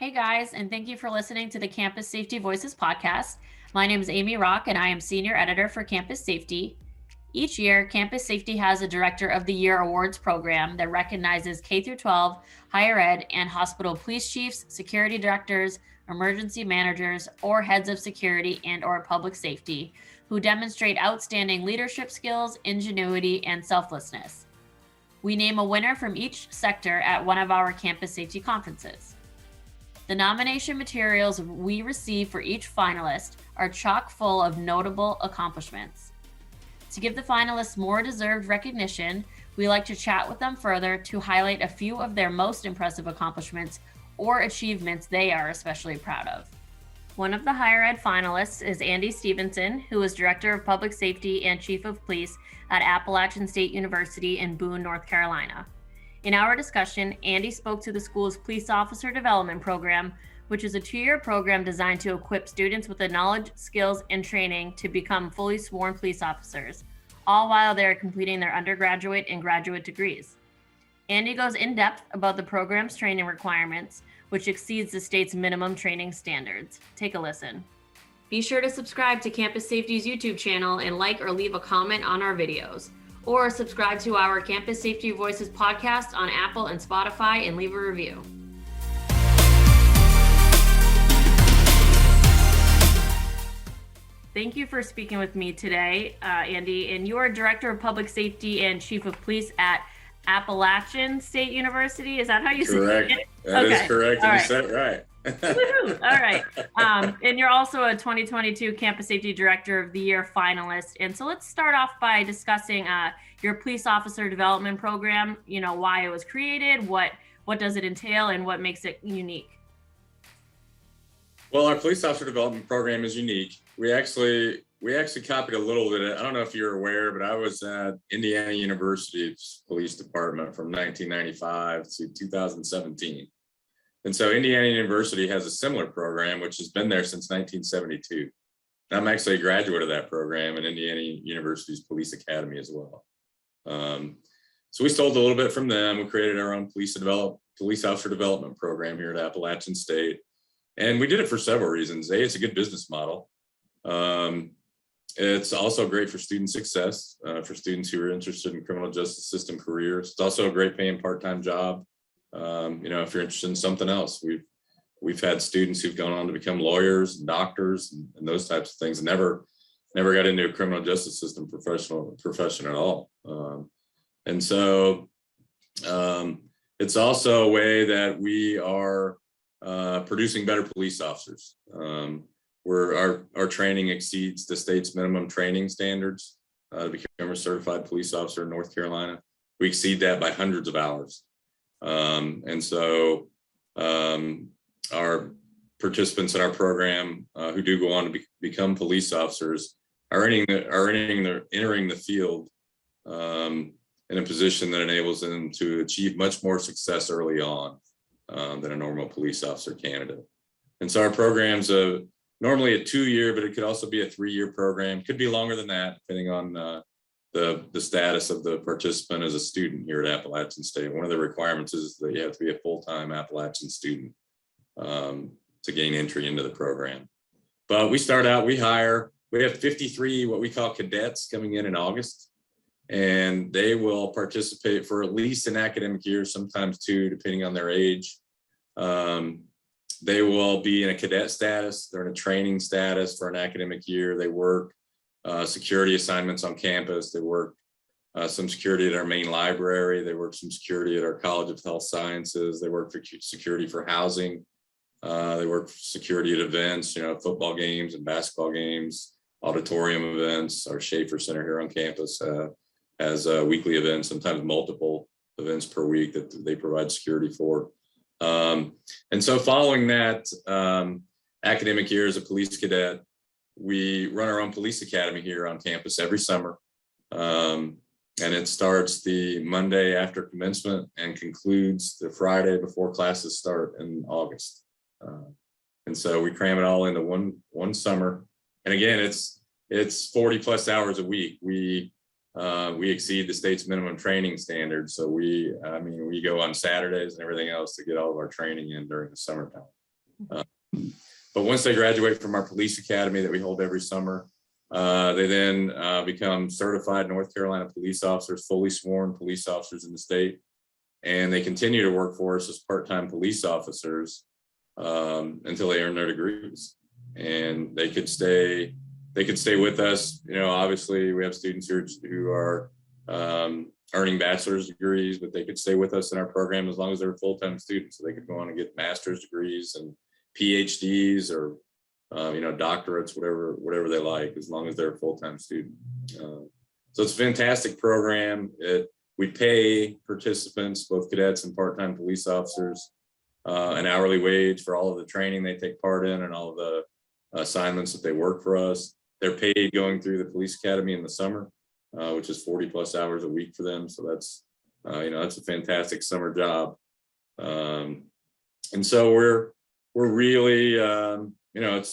Hey guys, and thank you for listening to the Campus Safety Voices podcast. My name is Amy Rock, and I am Senior Editor for Campus Safety. Each year, Campus Safety has a Director of the Year Awards program that recognizes K-12, higher ed, and hospital police chiefs, security directors, emergency managers, or heads of security and/or public safety who demonstrate outstanding leadership skills, ingenuity, and selflessness. We name a winner from each sector at one of our campus safety conferences. The nomination materials we receive for each finalist are chock full of notable accomplishments. To give the finalists more deserved recognition, we like to chat with them further to highlight a few of their most impressive accomplishments or achievements they are especially proud of. One of the higher ed finalists is Andy Stephenson, who is Director of Public Safety and Chief of Police at Appalachian State University in Boone, North Carolina. In our discussion, Andy spoke to the school's Police Officer Development Program, which is a 2-year program designed to equip students with the knowledge, skills, and training to become fully sworn police officers, all while they are completing their undergraduate and graduate degrees. Andy goes in depth about the program's training requirements, which exceeds the state's minimum training standards. Take a listen. Be sure to subscribe to Campus Safety's YouTube channel and like or leave a comment on our videos. Or subscribe to our Campus Safety Voices podcast on Apple and Spotify and leave a review. Thank you for speaking with me today, Andy. And you are Director of Public Safety and Chief of Police at Appalachian State University. Is that how you say it? That is correct. You said it right. Woohoo! All right. And you're also a 2022 Campus Safety Director of the Year finalist. And so let's start off by discussing your Police Officer Development Program, why it was created, what does it entail, and what makes it unique? Well, our Police Officer Development Program is unique. We actually copied a little bit. I don't know if you're aware, but I was at Indiana University's police department from 1995 to 2017. And so Indiana University has a similar program, which has been there since 1972. And I'm actually a graduate of that program at Indiana University's Police Academy as well. So we stole a little bit from them. We created our own police officer development program here at Appalachian State. And we did it for several reasons. A, it's a good business model. It's also great for student success, for students who are interested in criminal justice system careers. It's also a great paying part-time job. If you're interested in something else, we've had students who've gone on to become lawyers, and doctors, and those types of things, and never got into a criminal justice system profession at all. And so it's also a way that we are producing better police officers. Where our training exceeds the state's minimum training standards to become a certified police officer in North Carolina. We exceed that by hundreds of hours. And so our participants in our program who do go on to become police officers are entering the field in a position that enables them to achieve much more success early on than a normal police officer candidate. And so our program's normally a 2-year, but it could also be a 3-year program. Could be longer than that, depending on the status of the participant as a student here at Appalachian State. One of the requirements is that you have to be a full-time Appalachian student to gain entry into the program. But we have 53 what we call cadets coming in August, and they will participate for at least an academic year, sometimes 2, depending on their age. They will be in a cadet status. They're in a training status for an academic year. They work security assignments on campus. They work some security at our main library. They work some security at our College of Health Sciences. They work for security for housing. They work for security at events, football games and basketball games, auditorium events. Our Schaefer Center here on campus has weekly events, sometimes multiple events per week that they provide security for. And so following that academic year as a police cadet, we run our own police academy here on campus every summer. And it starts the Monday after commencement and concludes the Friday before classes start in August. And so we cram it all into one summer. And again, it's 40 plus hours a week. We exceed the state's minimum training standards. So we go on Saturdays and everything else to get all of our training in during the summertime. But once they graduate from our police academy that we hold every summer, they then become certified North Carolina police officers, fully sworn police officers in the state. And they continue to work for us as part-time police officers until they earn their degrees. And they could stay with us. You know, obviously we have students who are earning bachelor's degrees, but they could stay with us in our program as long as they're full-time students. So they could go on and get master's degrees and PhDs or doctorates, whatever they like, as long as they're a full-time student. So it's a fantastic program. We pay participants, both cadets and part-time police officers, an hourly wage for all of the training they take part in and all of the assignments that they work for us. They're paid going through the police academy in the summer, which is 40+ hours a week for them. So that's that's a fantastic summer job. And so we're really we're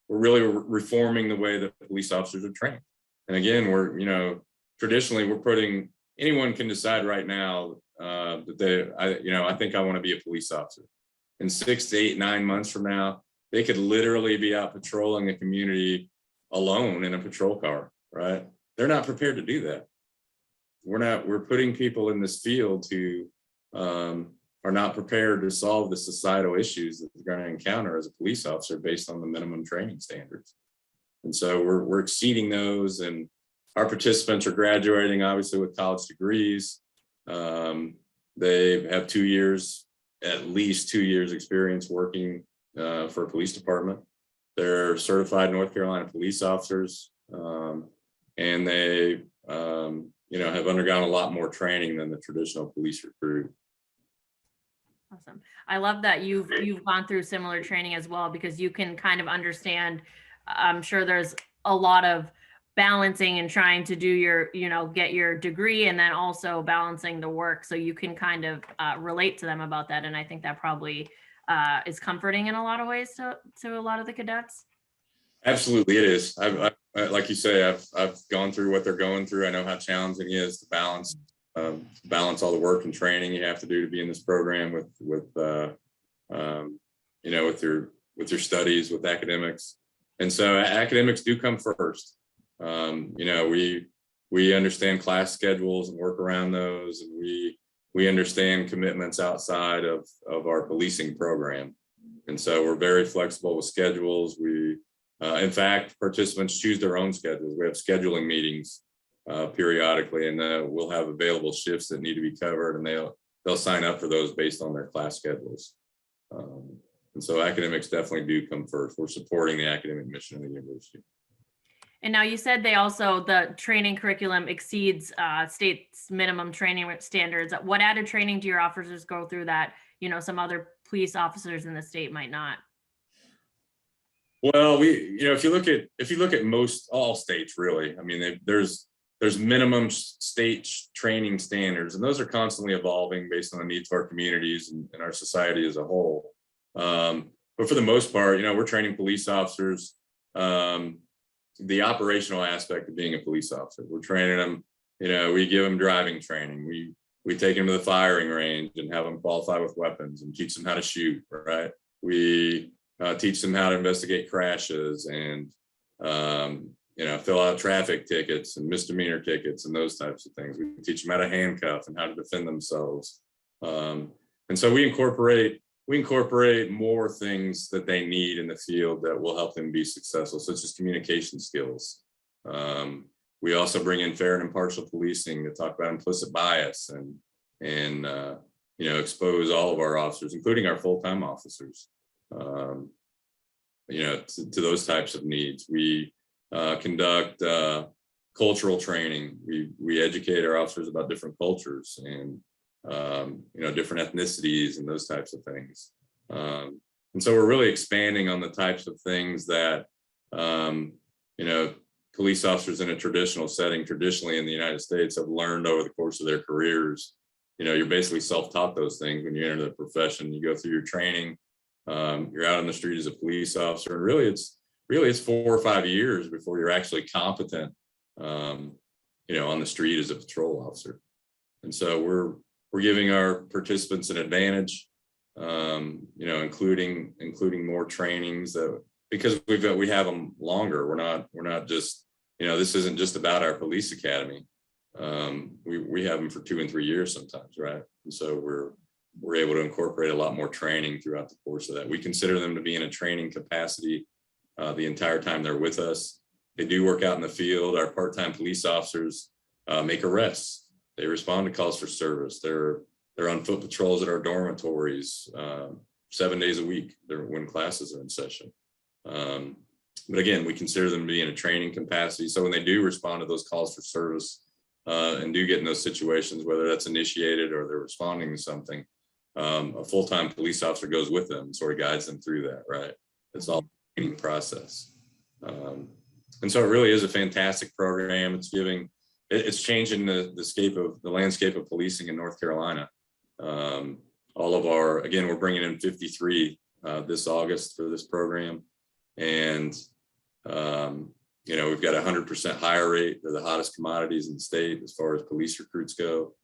really reforming the way that police officers are trained. And again, traditionally we're putting, anyone can decide right now that I think I want to be a police officer. In 6 to 8, 9 months from now, they could literally be out patrolling a community alone in a patrol car, right? They're not prepared to do that. We're putting people in this field who are not prepared to solve the societal issues that they're going to encounter as a police officer based on the minimum training standards. And so we're exceeding those, and our participants are graduating obviously with college degrees. They have 2 years, at least 2 years experience working for a police department. They're certified North Carolina police officers, and they have undergone a lot more training than the traditional police recruit. Awesome. I love that you've gone through similar training as well, because you can kind of understand. I'm sure there's a lot of balancing and trying to do your, get your degree and then also balancing the work. So you can kind of relate to them about that. And I think that probably is comforting in a lot of ways to a lot of the cadets. Absolutely, it is. I've like you say, I've gone through what they're going through. I know how challenging it is to balance all the work and training you have to do to be in this program with your studies, with academics. And so academics do come first. We understand class schedules and work around those, and we understand commitments outside of our policing program. And so we're very flexible with schedules. In fact, participants choose their own schedules. We have scheduling meetings periodically, and we'll have available shifts that need to be covered, and they'll sign up for those based on their class schedules. And so academics definitely do come first. We're supporting the academic mission of the university. And now you said the training curriculum exceeds state's minimum training standards. What added training do your officers go through that, some other police officers in the state might not? Well, if you look at all states, really, I mean, there's minimum state training standards, and those are constantly evolving based on the needs of our communities and our society as a whole. But for the most part, we're training police officers, the operational aspect of being a police officer. We're training them, we give them driving training. We take them to the firing range and have them qualify with weapons and teach them how to shoot, right? We teach them how to investigate crashes and, fill out traffic tickets and misdemeanor tickets and those types of things. We teach them how to handcuff and how to defend themselves. And so we incorporate more things that they need in the field that will help them be successful, such as communication skills. We also bring in fair and impartial policing to talk about implicit bias and expose all of our officers, including our full-time officers, to those types of needs. We conduct cultural training. We educate our officers about different cultures and different ethnicities and those types of things. And so we're really expanding on the types of things that, police officers in a traditional setting, traditionally in the United States, have learned over the course of their careers. You're basically self-taught those things when you enter the profession. You go through your training, you're out on the street as a police officer, and really it's 4 or 5 years before you're actually competent, on the street as a patrol officer. And so we're giving our participants an advantage. including more trainings that, because we have them longer. We're not just, this isn't just about our police academy. We have them for 2 and 3 years sometimes, right? And so we're able to incorporate a lot more training throughout the course of that. We consider them to be in a training capacity the entire time they're with us. They do work out in the field. Our part-time police officers make arrests. They respond to calls for service. They're on foot patrols at our dormitories 7 days a week when classes are in session. But again, we consider them to be in a training capacity. So when they do respond to those calls for service and do get in those situations, whether that's initiated or they're responding to something, a full-time police officer goes with them and sort of guides them through that, right? It's all a training process. And so it really is a fantastic program. It's changing the landscape of policing in North Carolina. We're bringing in 53 this August for this program. And, we've got 100% hire rate. They're the hottest commodities in the state as far as police recruits go.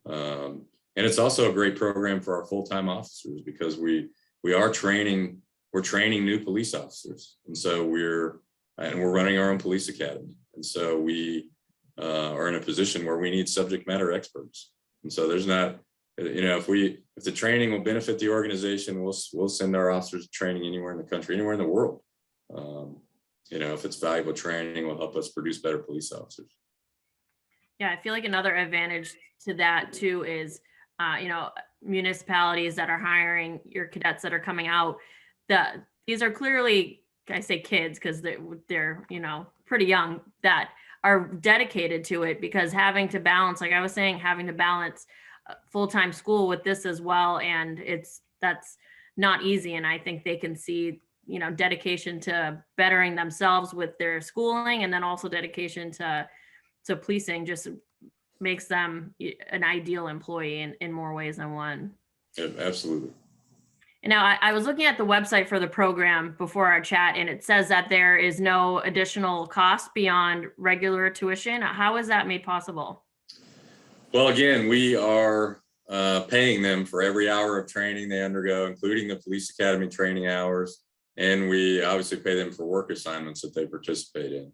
And it's also a great program for our full-time officers because we're training new police officers. And so we're running our own police academy. And so we are in a position where we need subject matter experts. And so there's not, if the training will benefit the organization, we'll send our officers to training anywhere in the country, anywhere in the world. If it's valuable training, will help us produce better police officers. Yeah, I feel like another advantage to that too is, municipalities that are hiring your cadets that are coming out, these are clearly, I say kids because they're pretty young, that are dedicated to it, because having to balance, like I was saying, having to balance full-time school with this as well, and that's not easy. And I think they can see dedication to bettering themselves with their schooling, and then also dedication to policing just makes them an ideal employee in more ways than one. Yeah, absolutely. And now I was looking at the website for the program before our chat, and it says that there is no additional cost beyond regular tuition. How is that made possible? Well, again, we are paying them for every hour of training they undergo, including the police academy training hours. And we obviously pay them for work assignments that they participate in.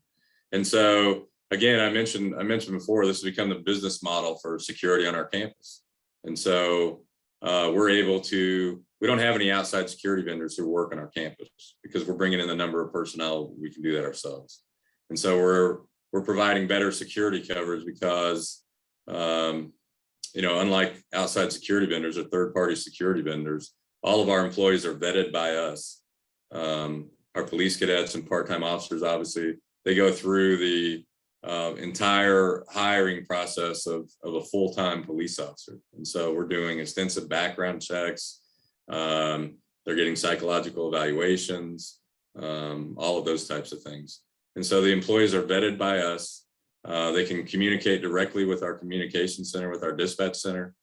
And so, again, I mentioned before, this has become the business model for security on our campus. And so we don't have any outside security vendors who work on our campus because we're bringing in the number of personnel, we can do that ourselves. And so we're providing better security coverage because, unlike outside security vendors or third-party security vendors, all of our employees are vetted by us. Our police cadets and part-time officers, obviously, they go through the entire hiring process of a full-time police officer. And so we're doing extensive background checks. They're getting psychological evaluations, all of those types of things. And so the employees are vetted by us. They can communicate directly with our communication center, with our dispatch center.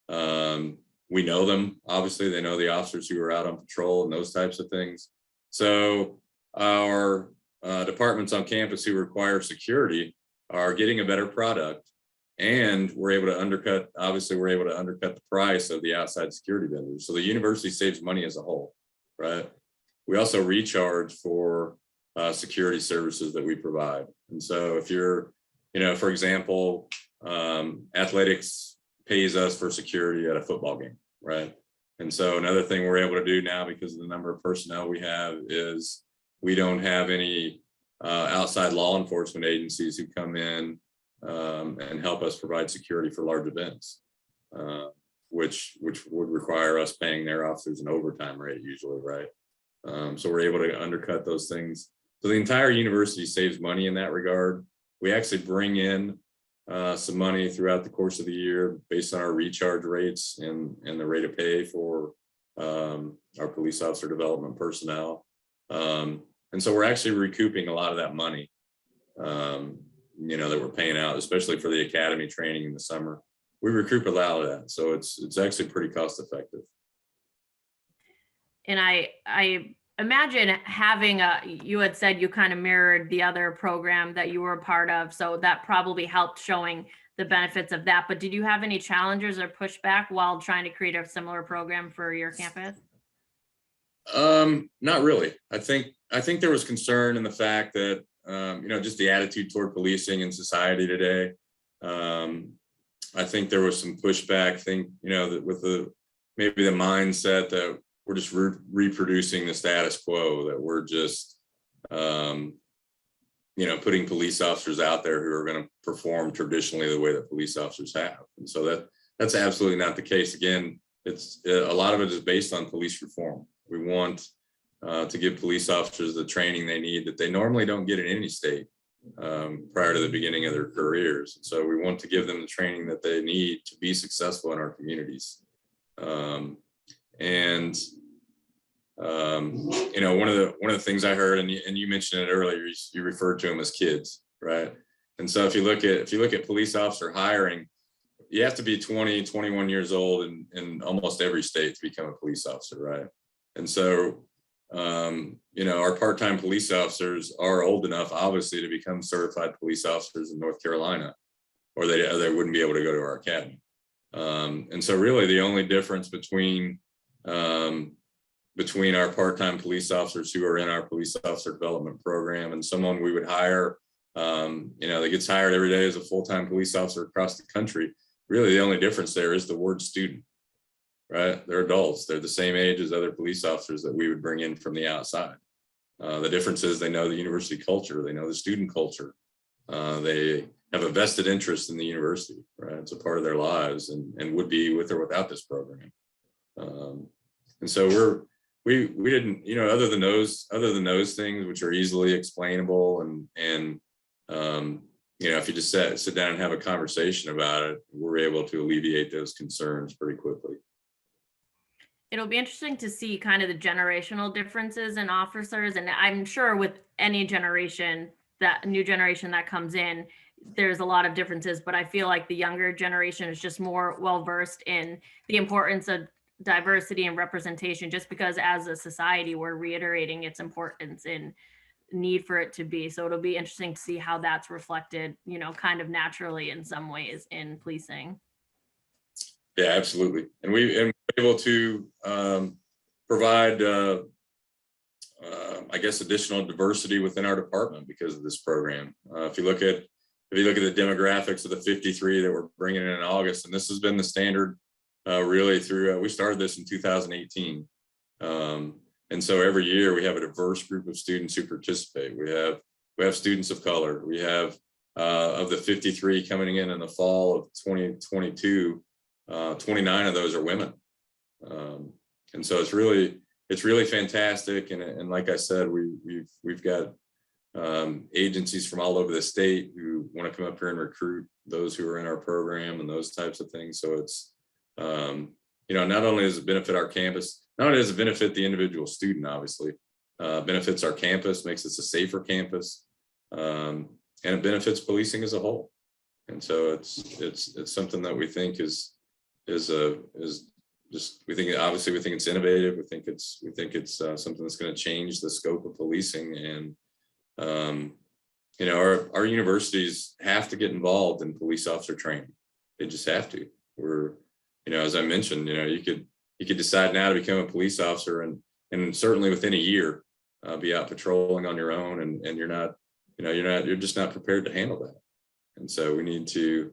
We know them, obviously, they know the officers who are out on patrol and those types of things. So our departments on campus who require security are getting a better product, and we're able to undercut the price of the outside security vendors. So the university saves money as a whole, right? We also recharge for security services that we provide. And so if you're, for example, athletics pays us for security at a football game, right? And so another thing we're able to do now, because of the number of personnel we have, is we don't have any outside law enforcement agencies who come in and help us provide security for large events, which would require us paying their officers an overtime rate usually, right? So we're able to undercut those things. So the entire university saves money in that regard. We actually bring in some money throughout the course of the year based on our recharge rates and the rate of pay for our police officer development personnel. And so we're actually recouping a lot of that money, that we're paying out, especially for the academy training in the summer. We recoup a lot of that. So it's actually pretty cost effective. And I imagine having you had said you kind of mirrored the other program that you were a part of. So that probably helped showing the benefits of that. But did you have any challenges or pushback while trying to create a similar program for your campus? Not really. I think there was concern in the fact that just the attitude toward policing in society today. I think there was some pushback. That with maybe the mindset that we're just reproducing the status quo, that we're just putting police officers out there who are going to perform traditionally the way that police officers have. And so that's absolutely not the case. Again, it's a lot of it is based on police reform. We want to give police officers the training they need that they normally don't get in any state prior to the beginning of their careers. And so we want to give them the training that they need to be successful in our communities. One of the things I heard, and you mentioned it earlier, you referred to them as kids, right? And so if you look at police officer hiring, you have to be 20, 21 years old in almost every state to become a police officer, right? And so, our part-time police officers are old enough, obviously, to become certified police officers in North Carolina, or they wouldn't be able to go to our academy. And so really the only difference between our part-time police officers who are in our police officer development program and someone we would hire, that gets hired every day as a full-time police officer across the country, really the only difference there is the word student, right? They're adults. They're the same age as other police officers that we would bring in from the outside. The difference is they know the university culture. They know the student culture. They have a vested interest in the university, right? It's a part of their lives and would be with or without this program. And so we didn't, other than those things, which are easily explainable and if you just sit down and have a conversation about it, we're able to alleviate those concerns pretty quickly. It'll be interesting to see kind of the generational differences in officers. And I'm sure with any generation, that new generation that comes in, there's a lot of differences, but I feel like the younger generation is just more well-versed in the importance of diversity and representation, just because as a society, we're reiterating its importance and need for it to be. So it'll be interesting to see how that's reflected, kind of naturally in some ways in policing. Yeah, absolutely. And we're able to provide, additional diversity within our department because of this program. If you look at the demographics of the 53 that we're bringing in August, and this has been the standard really through, we started this in 2018. And so every year we have a diverse group of students who participate. We have students of color. We have of the 53 coming in the fall of 2022, 29 of those are women. And so it's really fantastic. And like I said, we've got agencies from all over the state who want to come up here and recruit those who are in our program and those types of things. So it's, not only does it benefit our campus, not only does it benefit the individual student, obviously, benefits our campus, makes us a safer campus, and it benefits policing as a whole. And so it's something that we think we think it's innovative. We think it's something that's going to change the scope of policing. And our universities have to get involved in police officer training. They just have to. As I mentioned, you could decide now to become a police officer and certainly within a year be out patrolling on your own, and you're just not prepared to handle that. And so we need to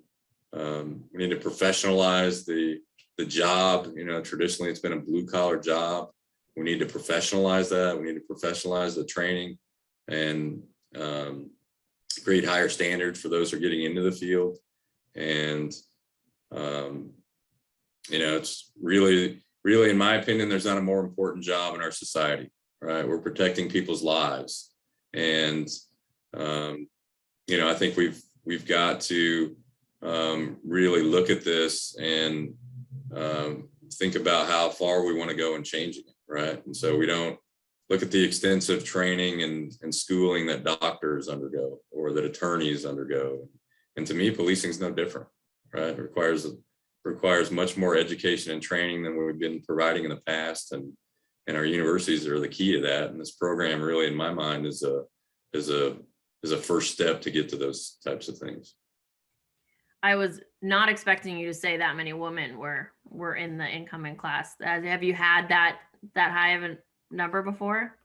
professionalize the job. Traditionally it's been a blue collar job. We need to professionalize that. We need to professionalize the training and create higher standards for those who are getting into the field. And it's really, in my opinion, there's not a more important job in our society, right? We're protecting people's lives. And I think we've got to really look at this and think about how far we want to go in changing it, right? And so we don't look at the extensive training and schooling that doctors undergo or that attorneys undergo. And to me, policing is no different, right? It requires much more education and training than we've been providing in the past, and our universities are the key to that. And this program, really, in my mind, is a first step to get to those types of things. I was not expecting you to say that many women were in the incoming class. Have you had that high of a number before?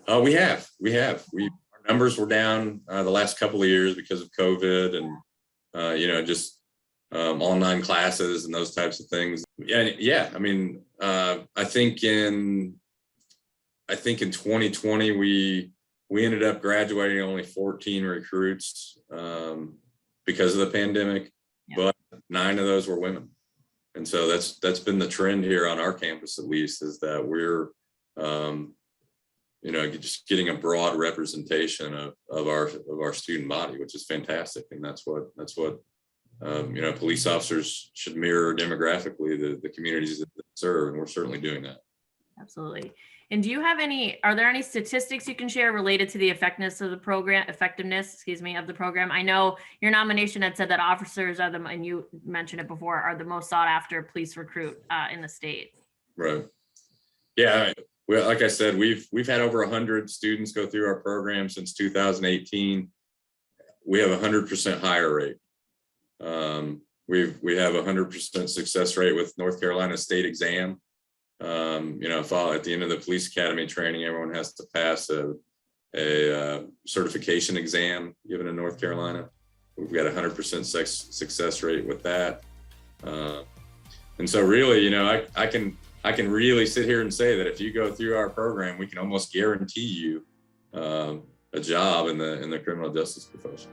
We have. Our numbers were down the last couple of years because of COVID and just online classes and those types of things. Yeah. I mean, I think in 2020 we ended up graduating only 14 recruits because of the pandemic, but 9 of those were women. And so that's been the trend here on our campus, at least, is that we're just getting a broad representation of our student body, which is fantastic. And that's what police officers should mirror demographically the communities that they serve, and we're certainly doing that. Absolutely. And are there any statistics you can share related to the effectiveness of the program? I know your nomination had said that officers and you mentioned it before, are the most sought after police recruit in the state. Right. Yeah. Well, like I said, we've had over 100 students go through our program since 2018. We have 100% hire rate. We have 100% success rate with North Carolina State exam. At the end of the police academy training, everyone has to pass a certification exam given in North Carolina. We've got 100% success rate with that. And so really, I can really sit here and say that if you go through our program, we can almost guarantee you a job in the criminal justice profession.